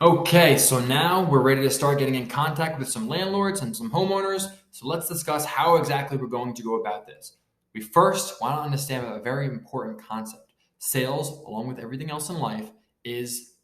Okay, so now we're ready to start getting in contact with some landlords and some homeowners. So let's discuss how exactly we're going to go about this. We first want to understand a very important concept. Sales, along with everything else in life, is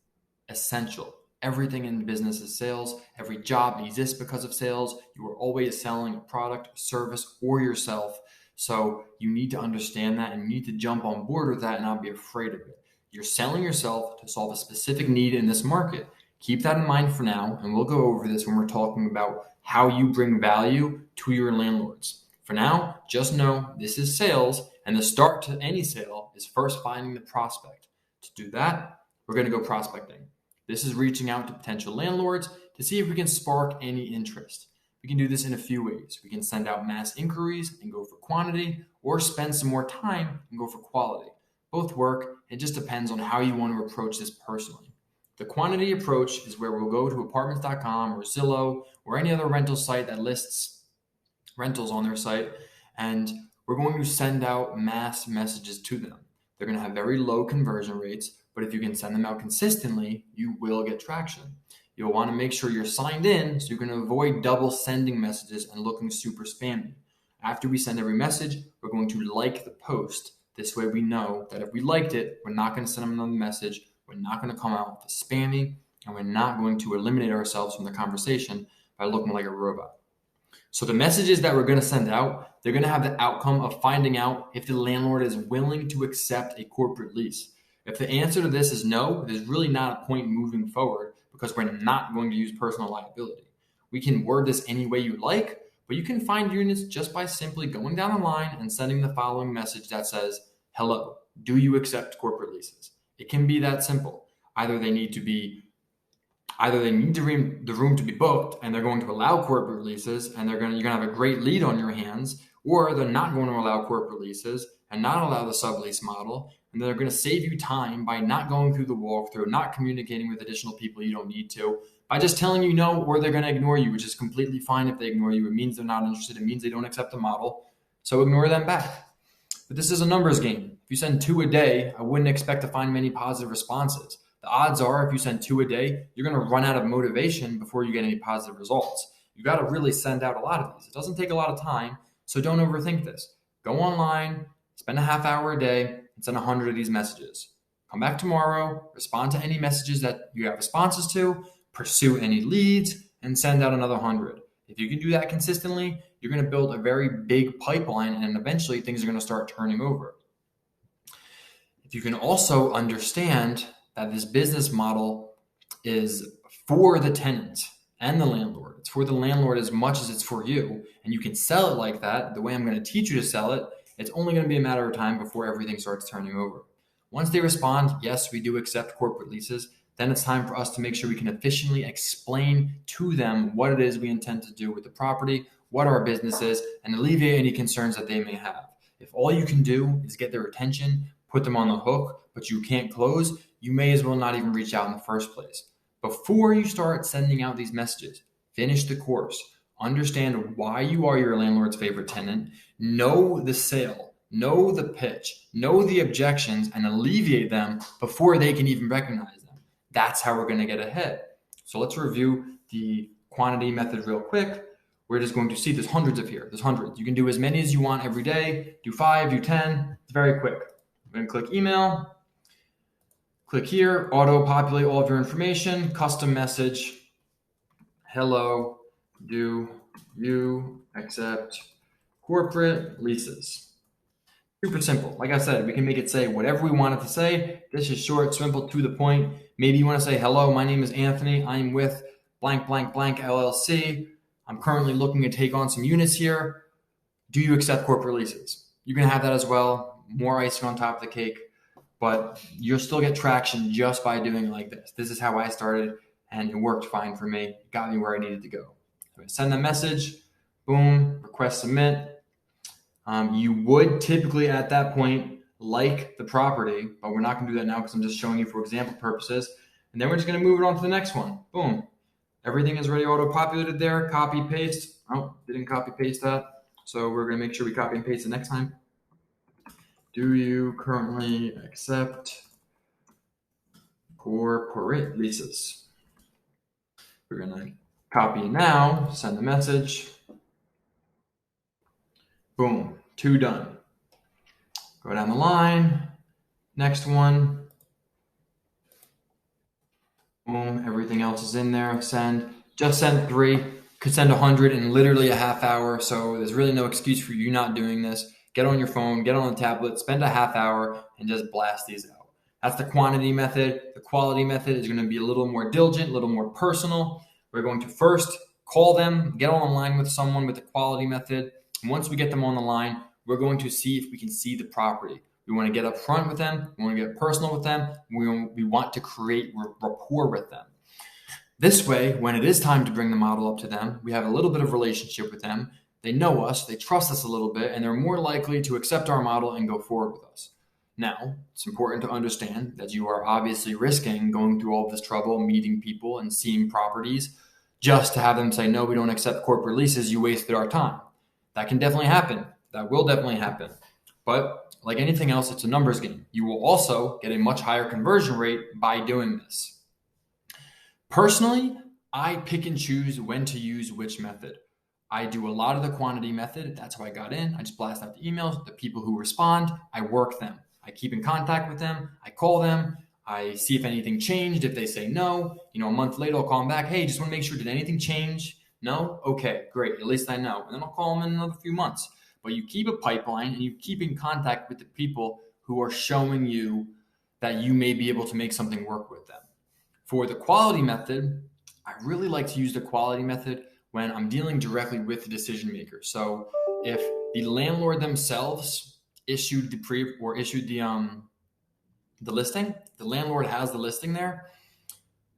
essential. Everything in business is sales. Every job exists because of sales. You are always selling a product, a service, or yourself. So you need to understand that and you need to jump on board with that and not be afraid of it. You're selling yourself to solve a specific need in this market. Keep that in mind for now, and we'll go over this when we're talking about how you bring value to your landlords. For now, just know this is sales, and the start to any sale is first finding the prospect. To do that, we're going to go prospecting. This is reaching out to potential landlords to see if we can spark any interest. We can do this in a few ways. We can send out mass inquiries and go for quantity, or spend some more time and go for quality. Both work. It just depends on how you want to approach this personally. The quantity approach is where we'll go to apartments.com or Zillow or any other rental site that lists rentals on their site, and we're going to send out mass messages to them. They're going to have very low conversion rates, but if you can send them out consistently, you will get traction. You'll want to make sure you're signed in so you can avoid double sending messages and looking super spammy. After we send every message, we're going to like the post. This way we know that if we liked it, we're not going to send them another message. We're not going to come out with a spammy, and we're not going to eliminate ourselves from the conversation by looking like a robot. So the messages that we're going to send out, they're going to have the outcome of finding out if the landlord is willing to accept a corporate lease. If the answer to this is no, there's really not a point moving forward because we're not going to use personal liability. We can word this any way you like, but you can find units just by simply going down the line and sending the following message that says, "Hello, do you accept corporate leases?" It can be that simple. Either they need the room to be booked and they're going to allow corporate leases and you're going to have a great lead on your hands, or they're not going to allow corporate leases and not allow the sublease model, and they're going to save you time by not going through the walkthrough, not communicating with additional people you don't need to, by just telling you no, or they're going to ignore you, which is completely fine. If they ignore you, it means they're not interested. It means they don't accept the model. So ignore them back. But this is a numbers game. If you send 2 a day, I wouldn't expect to find many positive responses. The odds are if you send 2 a day, you're going to run out of motivation before you get any positive results. You got to really send out a lot of these. It doesn't take a lot of time, so don't overthink this. Go online, spend a half hour a day, and send 100 of these messages. Come back tomorrow, respond to any messages that you have responses to, pursue any leads, and send out another 100. If you can do that consistently, you're going to build a very big pipeline, and eventually things are going to start turning over. If you can also understand that this business model is for the tenant and the landlord, it's for the landlord as much as it's for you, and you can sell it like that, the way I'm going to teach you to sell it, it's only going to be a matter of time before everything starts turning over. Once they respond, yes, we do accept corporate leases, then it's time for us to make sure we can efficiently explain to them what it is we intend to do with the property, what our business is, and alleviate any concerns that they may have. If all you can do is get their attention, put them on the hook, but you can't close, you may as well not even reach out in the first place. Before you start sending out these messages, finish the course. Understand why you are your landlord's favorite tenant. Know the sale. Know the pitch. Know the objections and alleviate them before they can even recognize them. That's how we're going to get ahead. So let's review the quantity method real quick. We're just going to see there's hundreds of here. There's hundreds. You can do as many as you want every day. Do 5, do 10. It's very quick. I'm going to click email. Click here, auto-populate all of your information, custom message. Hello, do you accept corporate leases? Super simple. Like I said, we can make it say whatever we want it to say. This is short, simple, to the point. Maybe you want to say, hello, my name is Anthony. I'm with blank, blank, blank LLC. I'm currently looking to take on some units here. Do you accept corporate leases? You can have that as well. More icing on top of the cake, but you'll still get traction just by doing it like this. This is how I started, and it worked fine for me. It got me where I needed to go. So I send a message, boom, request submit. You would typically at that point like the property, but we're not going to do that now because I'm just showing you for example purposes. And then we're just going to move it on to the next one. Boom. Everything is already auto-populated there. Copy, paste. Oh, didn't copy, paste that. So we're going to make sure we copy and paste it next time. Do you currently accept corporate leases? We're going to copy it now, send the message. Boom, 2 done. Go down the line, next one. Boom, everything else is in there. Send, just sent 3. Could send 100 in literally a half hour, so there's really no excuse for you not doing this. Get on your phone, get on a tablet, spend a half hour, and just blast these out. That's the quantity method. The quality method is going to be a little more diligent, a little more personal. We're going to first call them, get on the line with someone with the quality method. And once we get them on the line, we're going to see if we can see the property. We want to get up front with them. We want to get personal with them. We want to create rapport with them. This way, when it is time to bring the model up to them, we have a little bit of relationship with them. They know us, they trust us a little bit, and they're more likely to accept our model and go forward with us. Now, it's important to understand that you are obviously risking going through all this trouble, meeting people and seeing properties just to have them say, no, we don't accept corporate leases. You wasted our time. That can definitely happen. That will definitely happen. But like anything else, it's a numbers game. You will also get a much higher conversion rate by doing this. Personally, I pick and choose when to use which method. I do a lot of the quantity method. That's how I got in. I just blast out the emails. The people who respond, I work them. I keep in contact with them. I call them. I see if anything changed. If they say no, a month later, I'll call them back. Hey, just want to make sure, did anything change? No? Okay, great. At least I know. And then I'll call them in another few months. But you keep a pipeline and you keep in contact with the people who are showing you that you may be able to make something work with them. For the quality method, I really like to use the quality method when I'm dealing directly with the decision maker. So if the landlord themselves issued the listing, the landlord has the listing there,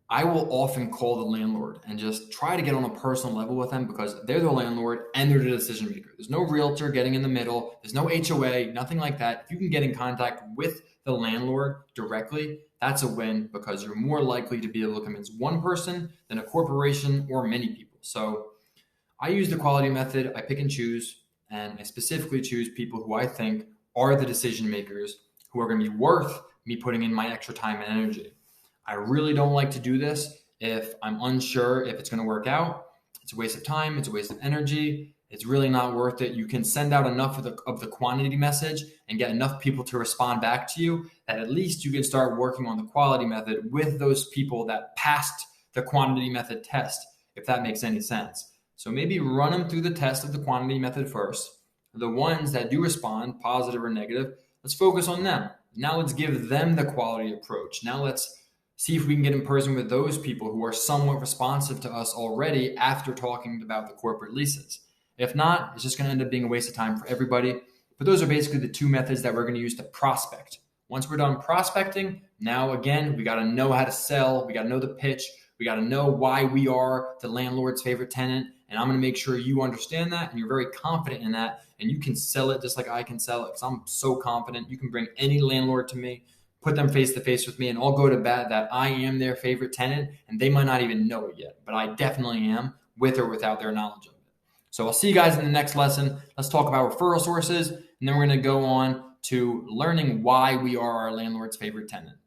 I will often call the landlord and just try to get on a personal level with them because they're the landlord and they're the decision maker. There's no realtor getting in the middle. There's no HOA, nothing like that. If you can get in contact with the landlord directly, that's a win because you're more likely to be able to convince one person than a corporation or many people. So I use the quality method. I pick and choose, and I specifically choose people who I think are the decision makers who are going to be worth me putting in my extra time and energy. I really don't like to do this if I'm unsure if it's going to work out. It's a waste of time. It's a waste of energy. It's really not worth it. You can send out enough of the quantity message and get enough people to respond back to you that at least you can start working on the quality method with those people that passed the quantity method test, if that makes any sense. So maybe run them through the test of the quantity method first. The ones that do respond, positive or negative, let's focus on them. Now let's give them the quality approach. Now let's see if we can get in person with those people who are somewhat responsive to us already after talking about the corporate leases. If not, it's just going to end up being a waste of time for everybody. But those are basically the 2 methods that we're going to use to prospect. Once we're done prospecting, now again, we got to know how to sell. We got to know the pitch. We got to know why we are the landlord's favorite tenant. And I'm going to make sure you understand that and you're very confident in that. And you can sell it just like I can sell it because I'm so confident. You can bring any landlord to me, put them face to face with me, and I'll go to bat that I am their favorite tenant. And they might not even know it yet, but I definitely am, with or without their knowledge of it. So I'll see you guys in the next lesson. Let's talk about referral sources, and then we're going to go on to learning why we are our landlord's favorite tenant.